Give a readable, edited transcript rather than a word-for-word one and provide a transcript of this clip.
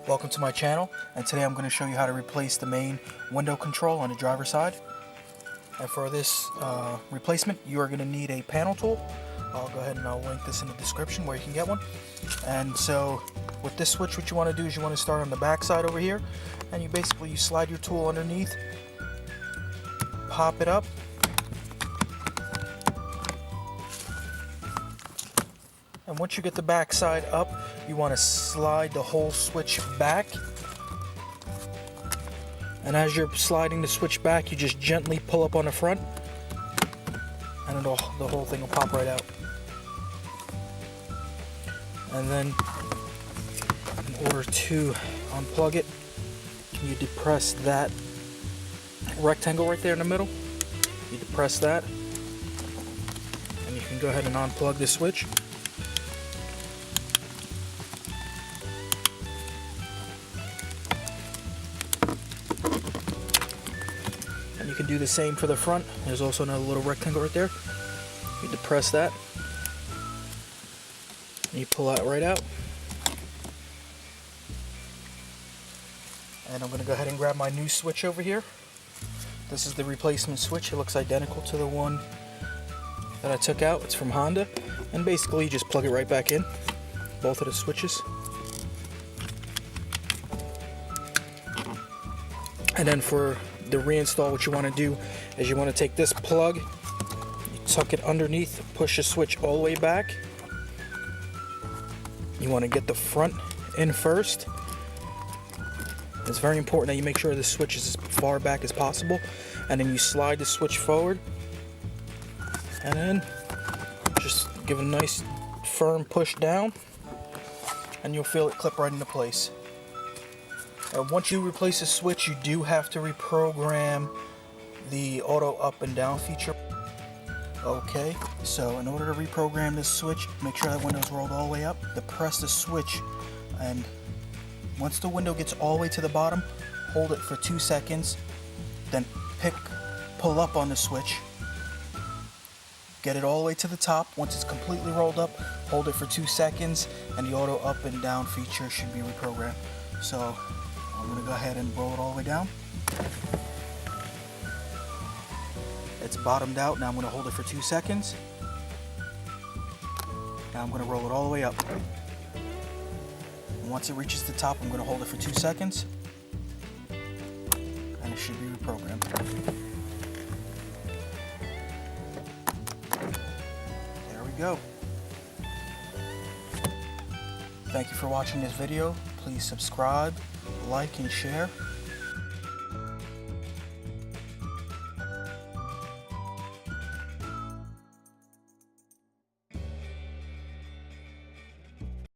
Welcome to my channel, and today I'm going to show you how to replace the main window control on the driver's side. And for this replacement, you are going to need a panel tool. I'll go ahead and I'll link this in the description where you can get one. And so with this switch, what you want to do is you want to start on the back side over here, and you slide your tool underneath, pop it up, and once you get the back side up, you want to slide the whole switch back. And as you're sliding the switch back, you just gently pull up on the front, and the whole thing will pop right out. And then in order to unplug it, you depress that rectangle right there in the middle. You depress that, and you can go ahead and unplug the switch. And you can do the same for the front. There's also another little rectangle right there. You depress that, and you pull that right out. And I'm going to go ahead and grab my new switch over here. This is the replacement switch. It looks identical to the one that I took out. It's from Honda. And basically you just plug it right back in, both of the switches. And then for the reinstall, what you want to do is you want to take this plug, you tuck it underneath, push the switch all the way back. You want to get the front in first. It's very important that you make sure the switch is as far back as possible, and then you slide the switch forward, and then just give a nice firm push down, and you'll feel it clip right into place. Once you replace the switch, you do have to reprogram the auto up and down feature. Okay, so in order to reprogram this switch, make sure that window's rolled all the way up. Depress the switch, and once the window gets all the way to the bottom, hold it for 2 seconds, then pull up on the switch, get it all the way to the top. Once it's completely rolled up, hold it for 2 seconds, and the auto up and down feature should be reprogrammed. So I'm going to go ahead and roll it all the way down. It's bottomed out. Now I'm going to hold it for 2 seconds. Now I'm going to roll it all the way up. Once it reaches the top, I'm going to hold it for 2 seconds, and it should be reprogrammed. There we go. Thank you for watching this video. Please subscribe, like, and share.